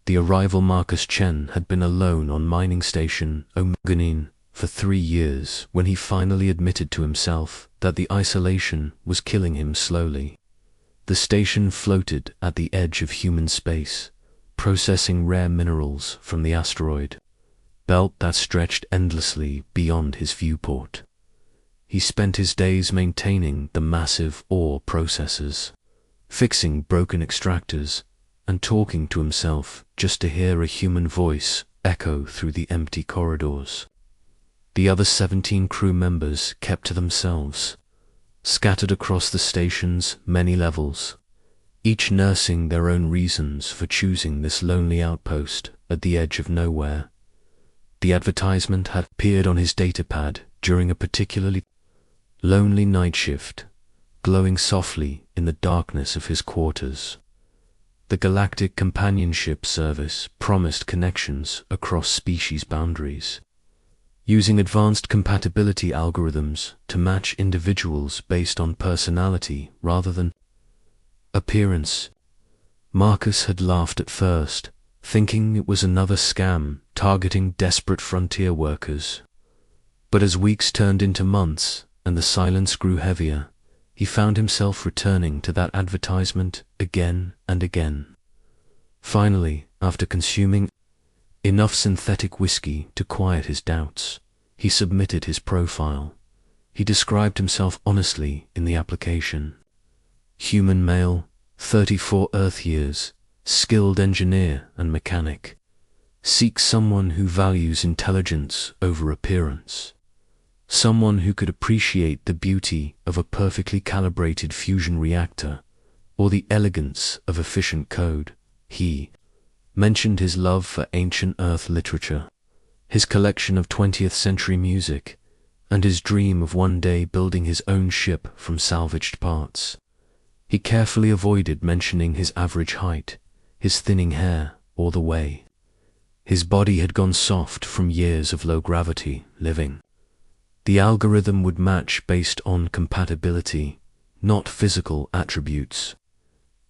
The arrival Marcus Chen had been alone on mining station Omeganin for 3 years when he finally admitted to himself that the isolation was killing him slowly. The station floated at the edge of human space, processing rare minerals from the asteroid belt that stretched endlessly beyond his viewport. He spent his days maintaining the massive ore processors, fixing broken extractors, and talking to himself just to hear a human voice echo through the empty corridors. The other 17 crew members kept to themselves, scattered across the station's many levels, each nursing their own reasons for choosing this lonely outpost at the edge of nowhere. The advertisement had appeared on his datapad during a particularly lonely night shift, glowing softly in the darkness of his quarters. The Galactic Companionship Service promised connections across species boundaries, using advanced compatibility algorithms to match individuals based on personality rather than appearance. Marcus had laughed at first, thinking it was another scam targeting desperate frontier workers. But as weeks turned into months and the silence grew heavier, he found himself returning to that advertisement again and again. Finally, after consuming enough synthetic whiskey to quiet his doubts, he submitted his profile. He described himself honestly in the application. Human male, 34 Earth years, skilled engineer and mechanic. Seeks someone who values intelligence over appearance. Someone who could appreciate the beauty of a perfectly calibrated fusion reactor or the elegance of efficient code. He mentioned his love for ancient Earth literature, his collection of 20th century music, and his dream of one day building his own ship from salvaged parts. He carefully avoided mentioning his average height, his thinning hair, or the way his body had gone soft from years of low-gravity living. The algorithm would match based on compatibility, not physical attributes,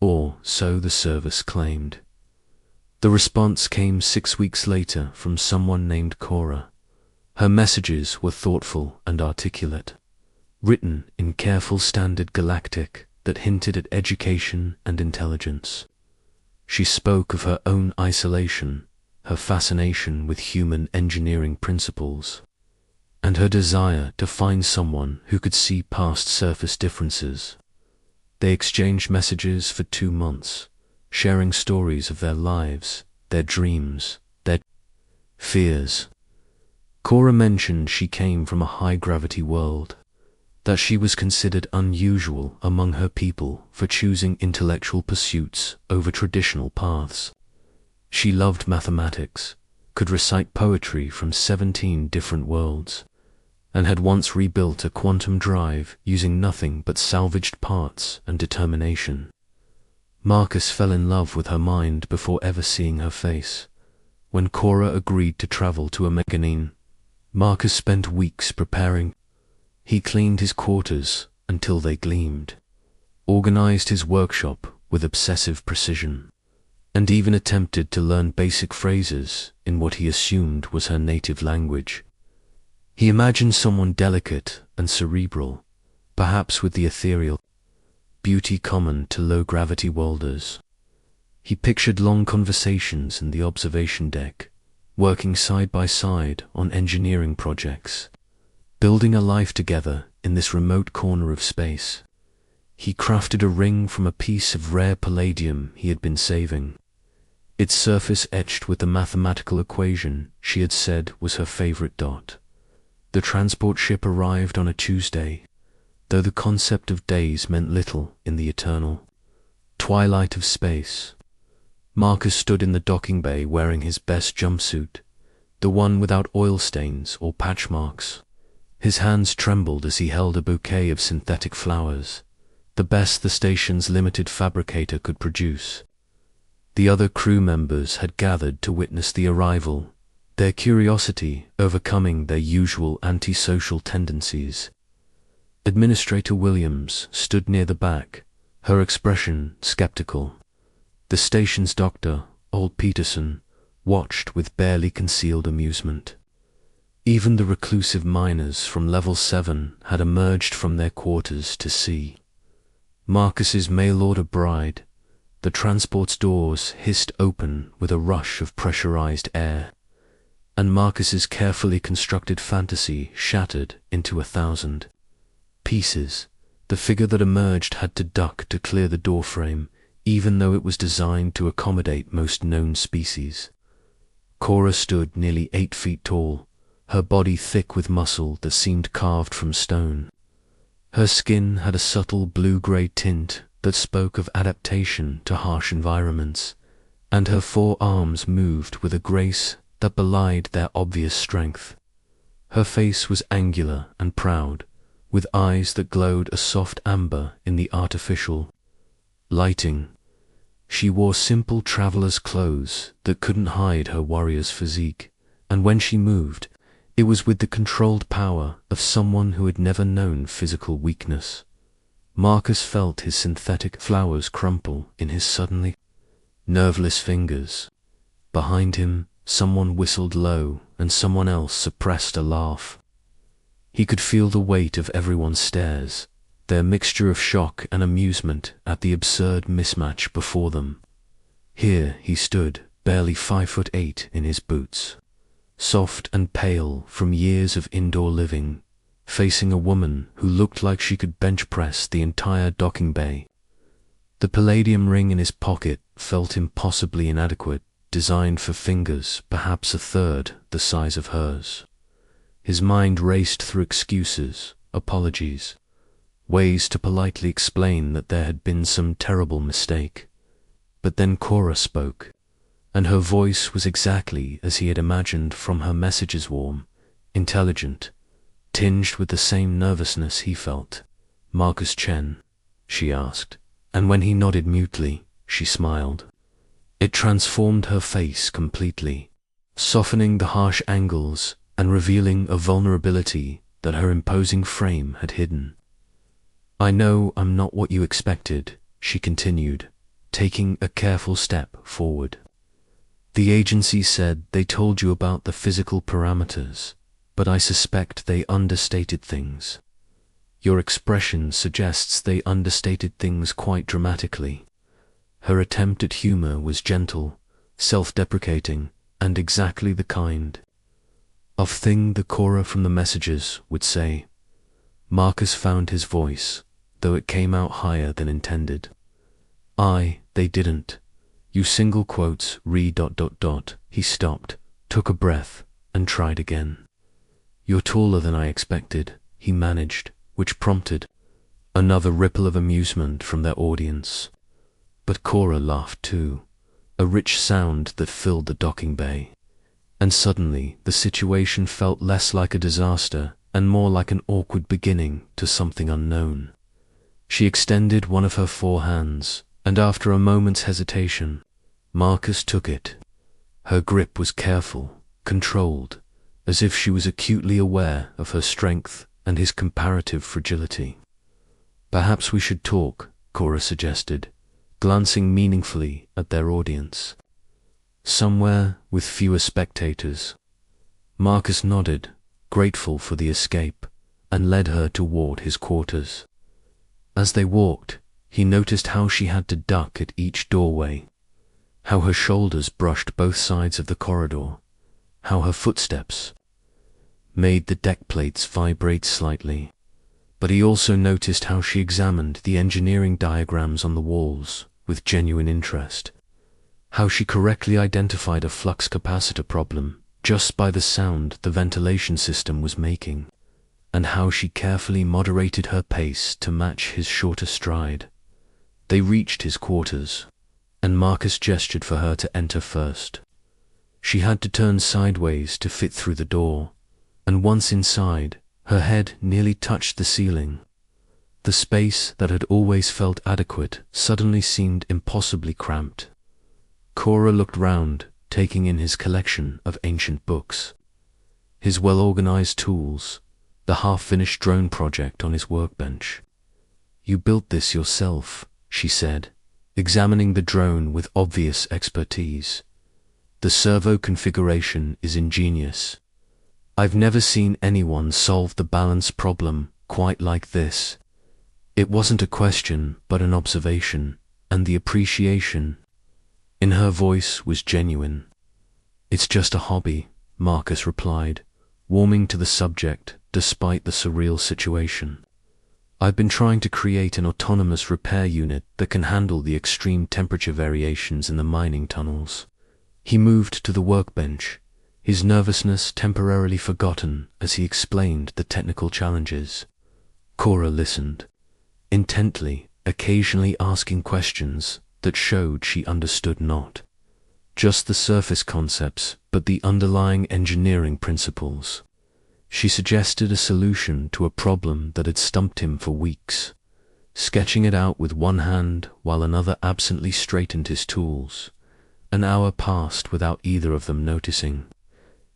or so the service claimed. The response came 6 weeks later from someone named Cora. Her messages were thoughtful and articulate, written in careful standard galactic that hinted at education and intelligence. She spoke of her own isolation, her fascination with human engineering principles, and her desire to find someone who could see past surface differences. They exchanged messages for 2 months, sharing stories of their lives, their dreams, their fears. Cora mentioned she came from a high-gravity world, that she was considered unusual among her people for choosing intellectual pursuits over traditional paths. She loved mathematics, could recite poetry from 17 different worlds, and had once rebuilt a quantum drive using nothing but salvaged parts and determination. Marcus fell in love with her mind before ever seeing her face. When Cora agreed to travel to Omeganin, Marcus spent weeks preparing. He cleaned his quarters until they gleamed, organized his workshop with obsessive precision, and even attempted to learn basic phrases in what he assumed was her native language. He imagined someone delicate and cerebral, perhaps with the ethereal beauty common to low-gravity worlders. He pictured long conversations in the observation deck, working side by side on engineering projects, building a life together in this remote corner of space. He crafted a ring from a piece of rare palladium he had been saving, its surface etched with the mathematical equation she had said was her favorite dot. The transport ship arrived on a Tuesday, though the concept of days meant little in the eternal twilight of space. Marcus stood in the docking bay wearing his best jumpsuit, the one without oil stains or patch marks. His hands trembled as he held a bouquet of synthetic flowers, the best the station's limited fabricator could produce. The other crew members had gathered to witness the arrival, their curiosity overcoming their usual antisocial tendencies. Administrator Williams stood near the back, her expression skeptical. The station's doctor, old Peterson watched with barely concealed amusement. Even the reclusive miners from Level 7 had emerged from their quarters to see Marcus's mail-order bride. The transport's doors hissed open with a rush of pressurized air, and Marcus's carefully constructed fantasy shattered into 1,000 pieces. The figure that emerged had to duck to clear the doorframe, even though it was designed to accommodate most known species. Cora stood nearly 8 feet tall, her body thick with muscle that seemed carved from stone. Her skin had a subtle blue-gray tint that spoke of adaptation to harsh environments, and her 4 arms moved with a grace that belied their obvious strength. Her face was angular and proud, with eyes that glowed a soft amber in the artificial lighting. She wore simple traveler's clothes that couldn't hide her warrior's physique, and when she moved, it was with the controlled power of someone who had never known physical weakness. Marcus felt his synthetic flowers crumple in his suddenly nerveless fingers. Behind him, someone whistled low and someone else suppressed a laugh. He could feel the weight of everyone's stares, their mixture of shock and amusement at the absurd mismatch before them. Here he stood, barely 5'8" in his boots, soft and pale from years of indoor living, facing a woman who looked like she could bench press the entire docking bay. The palladium ring in his pocket felt impossibly inadequate, designed for fingers perhaps a third the size of hers. His mind raced through excuses, apologies, ways to politely explain that there had been some terrible mistake. But then Cora spoke, and her voice was exactly as he had imagined from her messages, warm, intelligent, tinged with the same nervousness he felt. "Marcus Chen?" she asked, and when he nodded mutely, she smiled. It transformed her face completely, softening the harsh angles and revealing a vulnerability that her imposing frame had hidden. "I know I'm not what you expected," she continued, taking a careful step forward. "The agency said they told you about the physical parameters, but I suspect they understated things. Your expression suggests they understated things quite dramatically." Her attempt at humor was gentle, self-deprecating, and exactly the kind of thing the Cora from the messages would say. Marcus found his voice, though it came out higher than intended. They didn't. You single quotes, re ... He stopped, took a breath, and tried again. "You're taller than I expected," he managed, which prompted another ripple of amusement from their audience. But Cora laughed too, a rich sound that filled the docking bay. And suddenly the situation felt less like a disaster and more like an awkward beginning to something unknown. She extended one of her 4 hands, and after a moment's hesitation, Marcus took it. Her grip was careful, controlled, as if she was acutely aware of her strength and his comparative fragility. "Perhaps we should talk," Cora suggested, glancing meaningfully at their audience. "Somewhere with fewer spectators." Marcus nodded, grateful for the escape, and led her toward his quarters. As they walked, he noticed how she had to duck at each doorway, how her shoulders brushed both sides of the corridor, how her footsteps made the deck plates vibrate slightly. But he also noticed how she examined the engineering diagrams on the walls with genuine interest, how she correctly identified a flux capacitor problem just by the sound the ventilation system was making, and how she carefully moderated her pace to match his shorter stride. They reached his quarters, and Marcus gestured for her to enter first. She had to turn sideways to fit through the door, and once inside, her head nearly touched the ceiling. The space that had always felt adequate suddenly seemed impossibly cramped. Cora looked round, taking in his collection of ancient books, his well-organized tools, the half-finished drone project on his workbench. "You built this yourself," she said, examining the drone with obvious expertise. The servo configuration is ingenious. I've never seen anyone solve the balance problem quite like this. It wasn't a question, but an observation, and the appreciation in her voice was genuine. It's just a hobby, Marcus replied, warming to the subject despite the surreal situation. I've been trying to create an autonomous repair unit that can handle the extreme temperature variations in the mining tunnels. He moved to the workbench, his nervousness temporarily forgotten as he explained the technical challenges. Cora listened, intently, occasionally asking questions that showed she understood not just the surface concepts, but the underlying engineering principles. She suggested a solution to a problem that had stumped him for weeks, sketching it out with one hand while another absently straightened his tools. An hour passed without either of them noticing.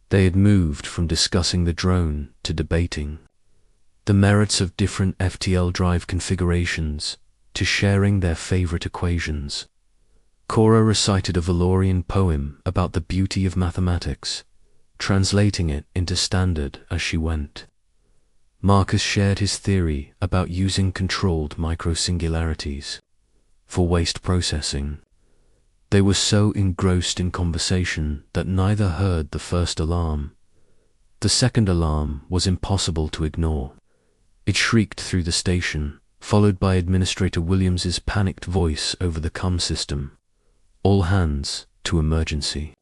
They had moved from discussing the drone to debating the merits of different FTL drive configurations to sharing their favorite equations. Cora recited a Valorian poem about the beauty of mathematics, translating it into standard as she went. Marcus shared his theory about using controlled microsingularities for waste processing. They were so engrossed in conversation that neither heard the first alarm. The second alarm was impossible to ignore. It shrieked through the station, followed by Administrator Williams's panicked voice over the comm system. All hands to emergency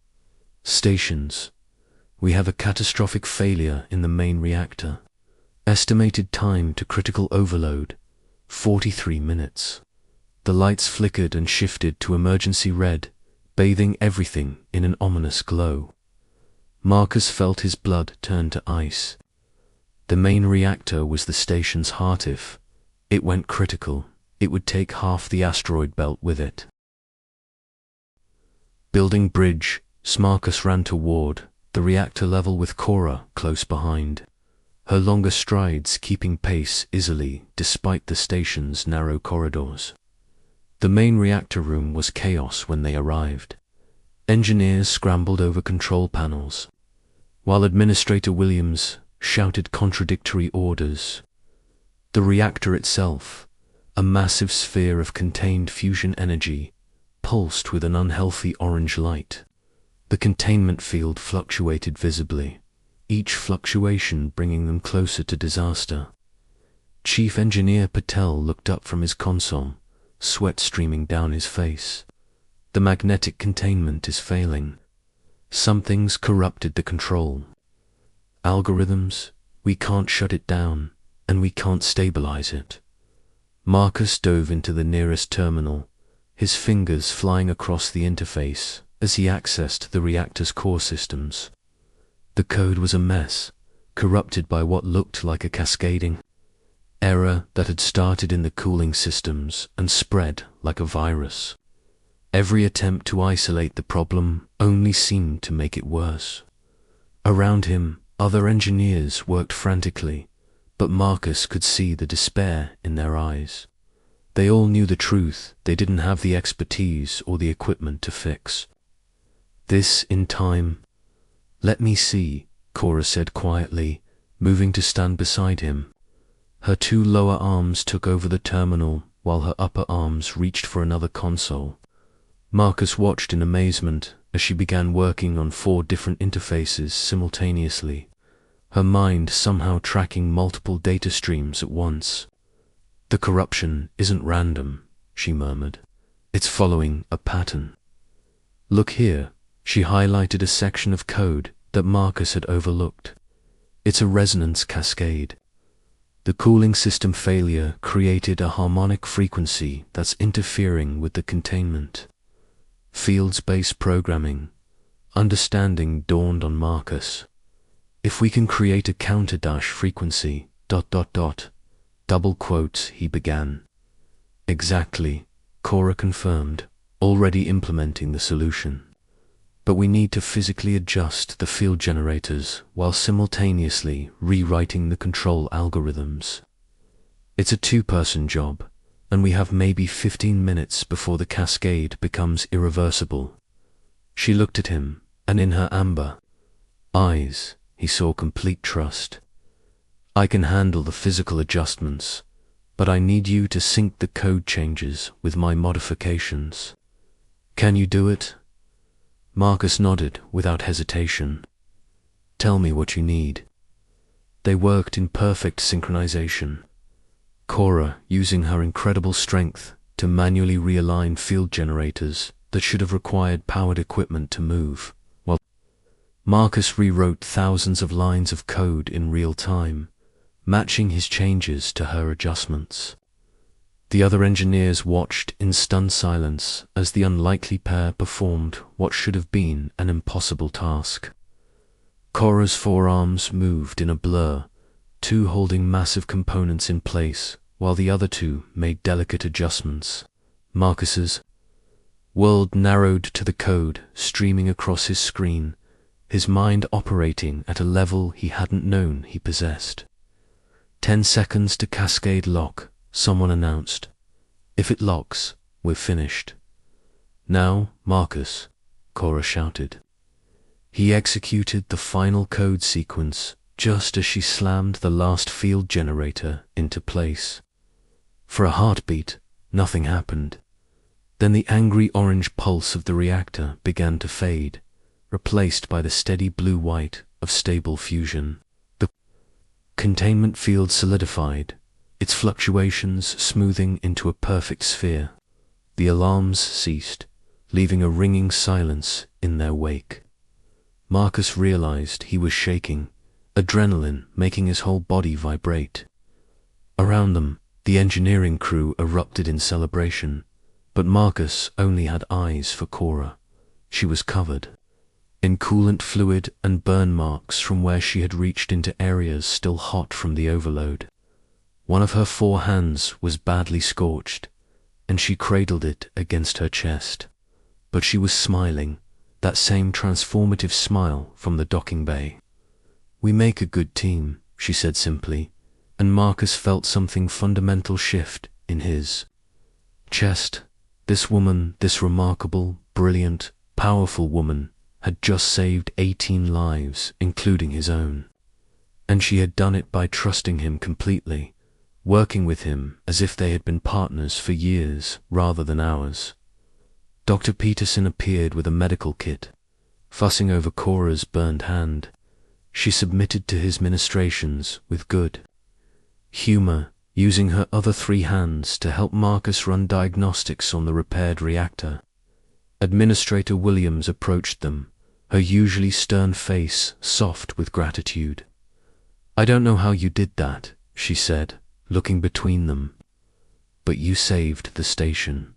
stations. We have a catastrophic failure in the main reactor. Estimated time to critical overload, 43 minutes. The lights flickered and shifted to emergency red, bathing everything in an ominous glow. Marcus felt his blood turn to ice. The main reactor was the station's heart. If it went critical, it would take half the asteroid belt with it. Building bridge, Marcus ran toward the reactor level with Cora close behind, her longer strides keeping pace easily despite the station's narrow corridors. The main reactor room was chaos when they arrived. Engineers scrambled over control panels, while Administrator Williams shouted contradictory orders. The reactor itself, a massive sphere of contained fusion energy, pulsed with an unhealthy orange light. The containment field fluctuated visibly, each fluctuation bringing them closer to disaster. Chief Engineer Patel looked up from his console, sweat streaming down his face. The magnetic containment is failing. Something's corrupted the control. Algorithms, we can't shut it down, and we can't stabilize it. Marcus dove into the nearest terminal, his fingers flying across the interface as he accessed the reactor's core systems. The code was a mess, corrupted by what looked like a cascading error that had started in the cooling systems and spread like a virus. Every attempt to isolate the problem only seemed to make it worse. Around him, other engineers worked frantically, but Marcus could see the despair in their eyes. They all knew the truth. They didn't have the expertise or the equipment to fix this in time. Let me see, Cora said quietly, moving to stand beside him. Her two lower arms took over the terminal while her upper arms reached for another console. Marcus watched in amazement as she began working on 4 different interfaces simultaneously, her mind somehow tracking multiple data streams at once. The corruption isn't random, she murmured. It's following a pattern. Look here, she highlighted a section of code that Marcus had overlooked. It's a resonance cascade. The cooling system failure created a harmonic frequency that's interfering with the containment. Fields-based programming. Understanding dawned on Marcus. If we can create a counter-dash frequency, ... double quotes, he began. Exactly, Cora confirmed, already implementing the solution. But we need to physically adjust the field generators while simultaneously rewriting the control algorithms. It's a 2-person job, and we have maybe 15 minutes before the cascade becomes irreversible." She looked at him, and in her amber eyes he saw complete trust. "I can handle the physical adjustments, but I need you to sync the code changes with my modifications. Can you do it?" Marcus nodded without hesitation. "Tell me what you need." They worked in perfect synchronization. Cora using her incredible strength to manually realign field generators that should have required powered equipment to move, while Marcus rewrote thousands of lines of code in real time, matching his changes to her adjustments. The other engineers watched in stunned silence as the unlikely pair performed what should have been an impossible task. Cora's forearms moved in a blur, two holding massive components in place, while the other two made delicate adjustments. Marcus's world narrowed to the code streaming across his screen, his mind operating at a level he hadn't known he possessed. 10 seconds to cascade lock, someone announced. "If it locks, we're finished." "Now, Marcus," Cora shouted. He executed the final code sequence just as she slammed the last field generator into place. For a heartbeat, nothing happened. Then the angry orange pulse of the reactor began to fade, replaced by the steady blue-white of stable fusion. The containment field solidified, its fluctuations smoothing into a perfect sphere. The alarms ceased, leaving a ringing silence in their wake. Marcus realized he was shaking, adrenaline making his whole body vibrate. Around them, the engineering crew erupted in celebration, but Marcus only had eyes for Cora. She was covered in coolant fluid and burn marks from where she had reached into areas still hot from the overload. One of her 4 hands was badly scorched, and she cradled it against her chest. But she was smiling, that same transformative smile from the docking bay. "We make a good team," she said simply, and Marcus felt something fundamental shift in his chest. This woman, this remarkable, brilliant, powerful woman, had just saved 18 lives, including his own. And she had done it by trusting him completely, working with him as if they had been partners for years rather than hours. Dr. Peterson appeared with a medical kit, fussing over Cora's burned hand. She submitted to his ministrations with good humor, using her other 3 hands to help Marcus run diagnostics on the repaired reactor. Administrator Williams approached them, her usually stern face soft with gratitude. "I don't know how you did that," she said, looking between them, "but you saved the station.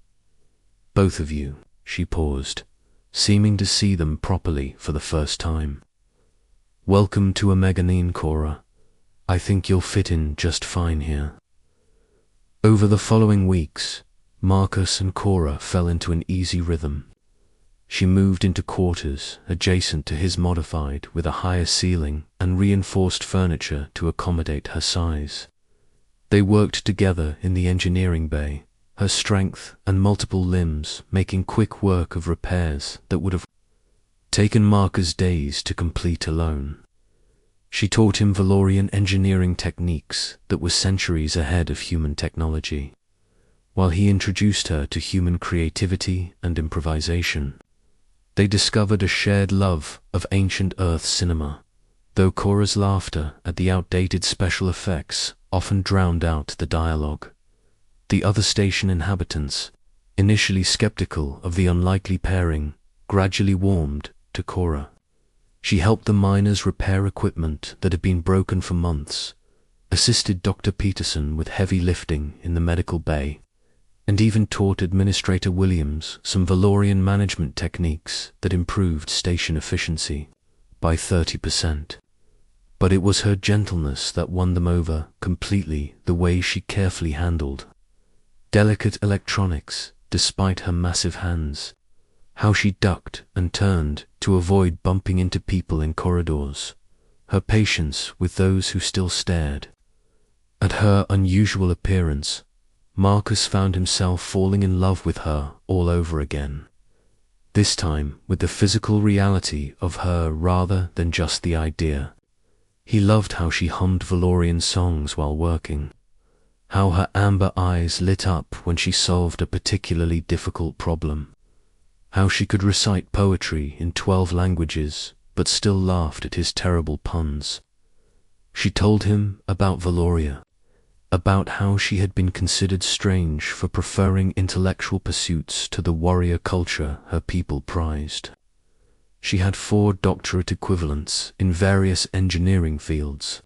Both of you." She paused, seeming to see them properly for the first time. "Welcome to Omeganine, Cora. I think you'll fit in just fine here." Over the following weeks, Marcus and Cora fell into an easy rhythm. She moved into quarters adjacent to his modified with a higher ceiling and reinforced furniture to accommodate her size. They worked together in the engineering bay, her strength and multiple limbs making quick work of repairs that would have taken Marcus days to complete alone. She taught him Valorian engineering techniques that were centuries ahead of human technology, while he introduced her to human creativity and improvisation. They discovered a shared love of ancient Earth cinema, though Cora's laughter at the outdated special effects often drowned out the dialogue. The other station inhabitants, initially skeptical of the unlikely pairing, gradually warmed to Cora. She helped the miners repair equipment that had been broken for months, assisted Dr. Peterson with heavy lifting in the medical bay, and even taught Administrator Williams some Valorian management techniques that improved station efficiency by 30%. But it was her gentleness that won them over completely, the way she carefully handled delicate electronics despite her massive hands, how she ducked and turned to avoid bumping into people in corridors, her patience with those who still stared. At her unusual appearance, Marcus found himself falling in love with her all over again. This time with the physical reality of her rather than just the idea. He loved how she hummed Valorian songs while working, how her amber eyes lit up when she solved a particularly difficult problem, how she could recite poetry in 12 languages but still laughed at his terrible puns. She told him about Valoria, about how she had been considered strange for preferring intellectual pursuits to the warrior culture her people prized. She had 4 doctorate equivalents in various engineering fields,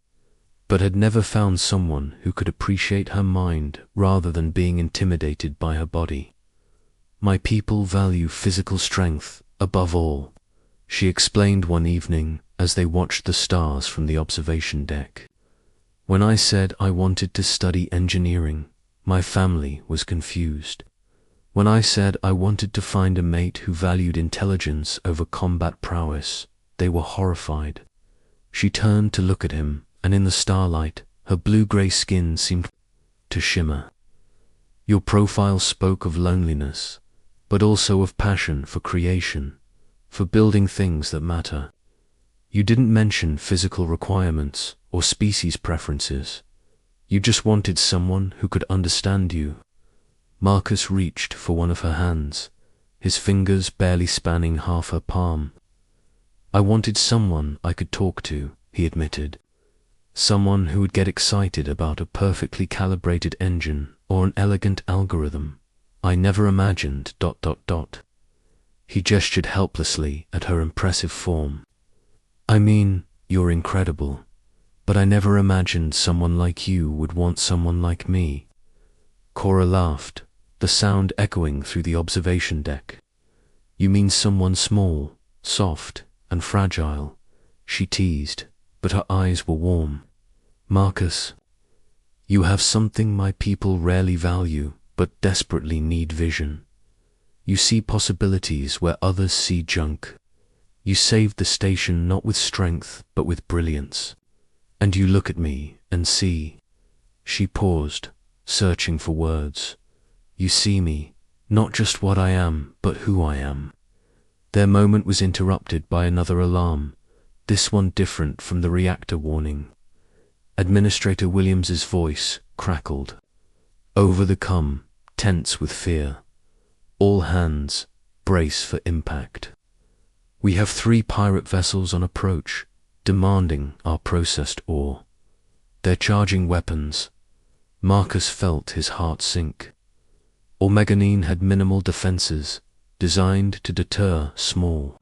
but had never found someone who could appreciate her mind rather than being intimidated by her body. "My people value physical strength above all," she explained one evening as they watched the stars from the observation deck. "When I said I wanted to study engineering, my family was confused. When I said I wanted to find a mate who valued intelligence over combat prowess, they were horrified." She turned to look at him, and in the starlight, her blue-gray skin seemed to shimmer. "Your profile spoke of loneliness, but also of passion for creation, for building things that matter. You didn't mention physical requirements or species preferences. You just wanted someone who could understand you." Marcus reached for one of her hands, his fingers barely spanning half her palm. "I wanted someone I could talk to," he admitted. "Someone who would get excited about a perfectly calibrated engine or an elegant algorithm. I never imagined ... He gestured helplessly at her impressive form. "I mean, you're incredible, but I never imagined someone like you would want someone like me." Cora laughed, the sound echoing through the observation deck. "You mean someone small, soft, and fragile," she teased, but her eyes were warm. "Marcus, you have something my people rarely value but desperately need: vision. You see possibilities where others see junk. You saved the station not with strength but with brilliance. And you look at me and see." She paused, searching for words. "You see me, not just what I am, but who I am." Their moment was interrupted by another alarm, this one different from the reactor warning. Administrator Williams's voice crackled. "Over the com, tense with fear. All hands, brace for impact. We have 3 pirate vessels on approach, demanding our processed ore. They're charging weapons." Marcus felt his heart sink. Omeganine had minimal defenses, designed to deter small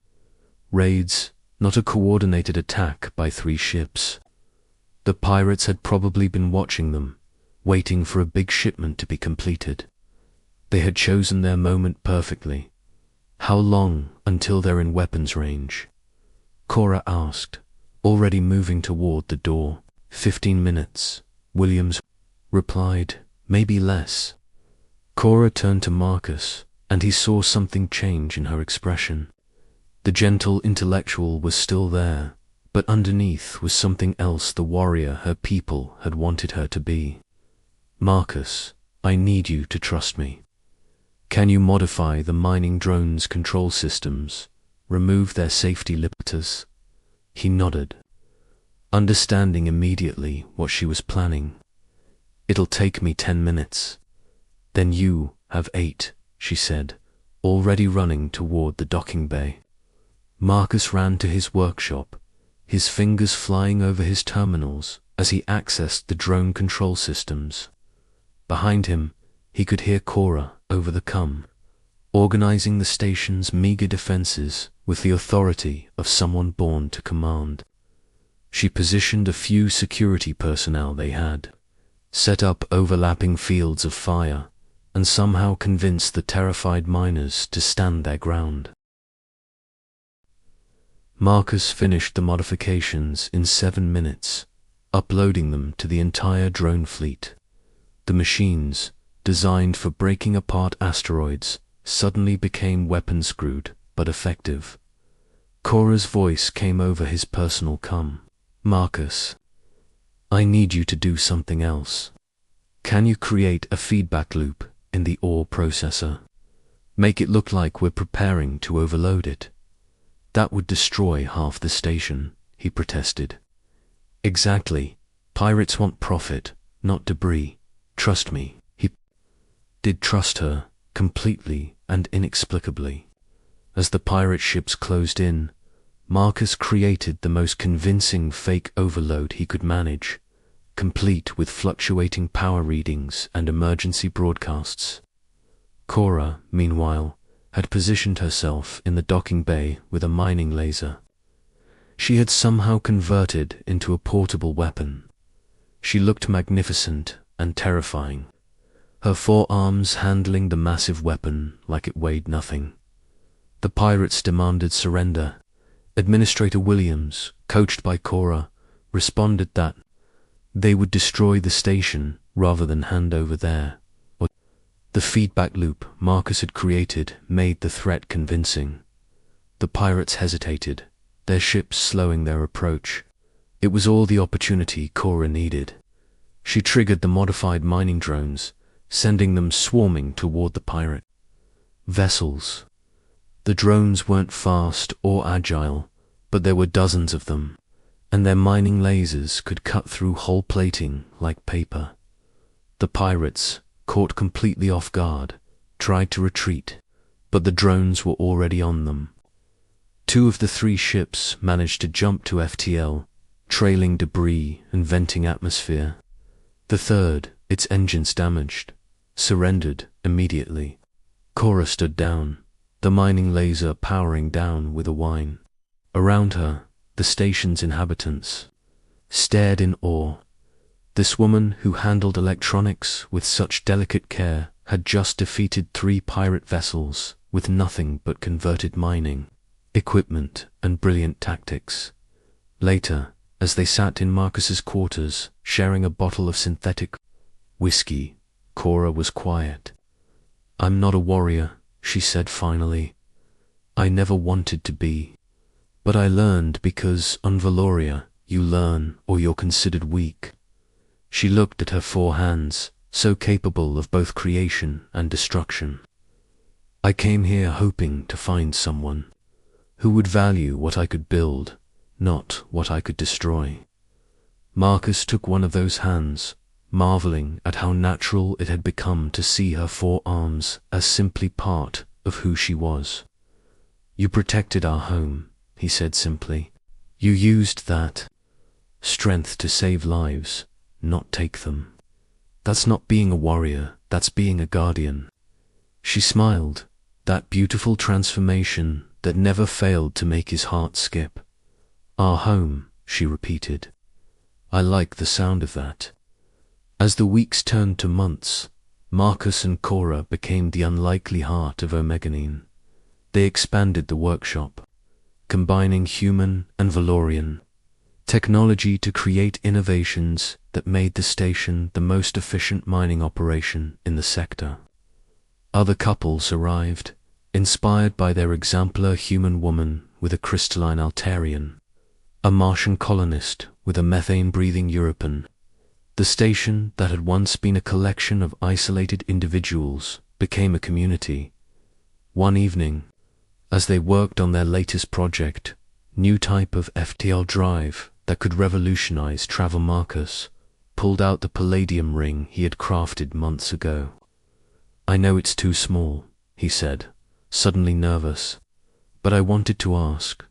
raids, not a coordinated attack by 3 ships. The pirates had probably been watching them, waiting for a big shipment to be completed. They had chosen their moment perfectly. "How long until they're in weapons range?" Cora asked, already moving toward the door. 15 minutes, Williams replied, "maybe less." Cora turned to Marcus, and he saw something change in her expression. The gentle intellectual was still there, but underneath was something else: the warrior her people had wanted her to be. "Marcus, I need you to trust me. Can you modify the mining drone's control systems, remove their safety limiters?" He nodded, understanding immediately what she was planning. "It'll take me 10 minutes. Then you have 8, she said, already running toward the docking bay. Marcus ran to his workshop, his fingers flying over his terminals as he accessed the drone control systems. Behind him, he could hear Cora over the com, organizing the station's meager defenses with the authority of someone born to command. She positioned a few security personnel they had, set up overlapping fields of fire, and somehow convinced the terrified miners to stand their ground. Marcus finished the modifications in 7 minutes, uploading them to the entire drone fleet. The machines, designed for breaking apart asteroids, suddenly became weapon-screwed but effective. Cora's voice came over his personal com. "Marcus, I need you to do something else." Can you create a feedback loop in the ore processor? Make it look like we're preparing to overload it. That would destroy half the station, he protested. Exactly. Pirates want profit, not debris. Trust me. He did trust her, completely and inexplicably. As the pirate ships closed in, Marcus created the most convincing fake overload he could manage, complete with fluctuating power readings and emergency broadcasts. Cora, meanwhile, had positioned herself in the docking bay with a mining laser. She had somehow converted into a portable weapon. She looked magnificent and terrifying, her forearms handling the massive weapon like it weighed nothing. The pirates demanded surrender. Administrator Williams, coached by Cora, responded that they would destroy the station rather than hand over there. The feedback loop Marcus had created made the threat convincing. The pirates hesitated, their ships slowing their approach. It was all the opportunity Cora needed. She triggered the modified mining drones, sending them swarming toward the pirate vessels. The drones weren't fast or agile, but there were dozens of them, and their mining lasers could cut through hull plating like paper. The pirates, caught completely off guard, tried to retreat, but the drones were already on them. 2 of the 3 ships managed to jump to FTL, trailing debris and venting atmosphere. The 3rd, its engines damaged, surrendered immediately. Cora stood down, the mining laser powering down with a whine. Around her, the station's inhabitants stared in awe. This woman who handled electronics with such delicate care had just defeated 3 pirate vessels with nothing but converted mining equipment and brilliant tactics. Later, as they sat in Marcus's quarters, sharing a bottle of synthetic whiskey, Cora was quiet. "I'm not a warrior," she said finally. "I never wanted to be. But I learned because on Valoria, you learn or you're considered weak." She looked at her 4 hands, so capable of both creation and destruction. "I came here hoping to find someone who would value what I could build, not what I could destroy." Marcus took one of those hands, marveling at how natural it had become to see her 4 arms as simply part of who she was. "You protected our home," he said simply. "You used that strength to save lives, not take them. That's not being a warrior, that's being a guardian." She smiled, that beautiful transformation that never failed to make his heart skip. "Our home," she repeated. "I like the sound of that." As the weeks turned to months, Marcus and Cora became the unlikely heart of Omeganine. They expanded the workshop, combining human and Valorian technology to create innovations that made the station the most efficient mining operation in the sector. Other couples arrived, inspired by their exemplar human woman with a crystalline Altarian, a Martian colonist with a methane-breathing European. The station that had once been a collection of isolated individuals became a community. One evening, as they worked on their latest project, new type of FTL drive that could revolutionize travel, Marcus pulled out the palladium ring he had crafted months ago. "I know it's too small," he said, suddenly nervous, "but I wanted to ask, ...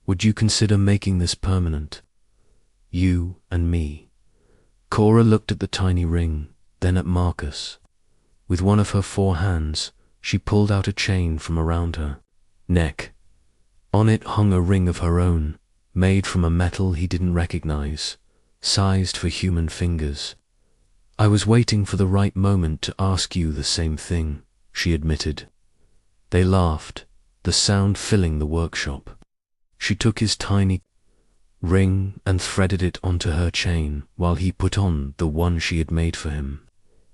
would you consider making this permanent? You and me." Cora looked at the tiny ring, then at Marcus. With one of her 4 hands, she pulled out a chain from around her neck. On it hung a ring of her own, made from a metal he didn't recognize, sized for human fingers. "I was waiting for the right moment to ask you the same thing," she admitted. They laughed, the sound filling the workshop. She took his tiny ring and threaded it onto her chain while he put on the one she had made for him.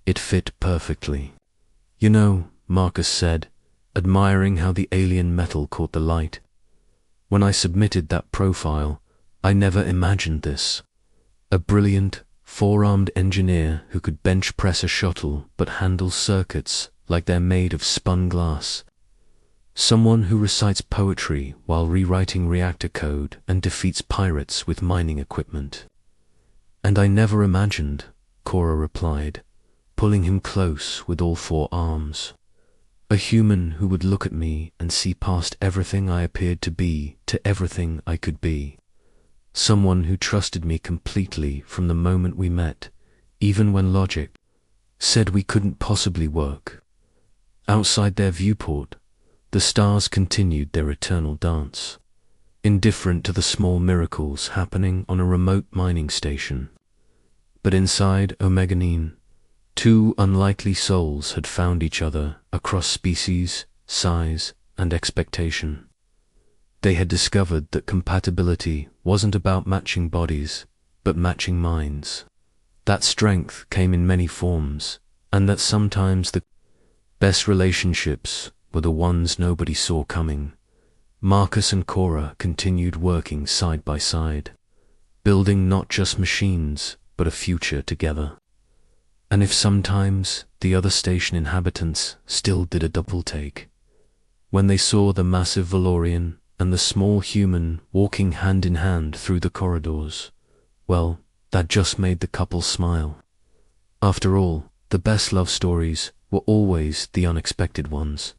It fit perfectly. "You know," Marcus said, admiring how the alien metal caught the light, "when I submitted that profile, I never imagined this. A brilliant, four-armed engineer who could bench press a shuttle but handles circuits like they're made of spun glass. Someone who recites poetry while rewriting reactor code and defeats pirates with mining equipment. And I never imagined, Cora replied, pulling him close with all four arms. A human who would look at me and see past everything I appeared to be to everything I could be. Someone who trusted me completely from the moment we met, even when logic said we couldn't possibly work. Outside their viewport, the stars continued their eternal dance, indifferent to the small miracles happening on a remote mining station. But inside Omeganine, two unlikely souls had found each other across species, size, and expectation. They had discovered that compatibility wasn't about matching bodies, but matching minds. That strength came in many forms, and that sometimes the best relationships were the ones nobody saw coming. Marcus and Cora continued working side by side, building not just machines, but a future together. And if sometimes the other station inhabitants still did a double take, when they saw the massive Valorian and the small human walking hand in hand through the corridors, well, that just made the couple smile. After all, the best love stories were always the unexpected ones.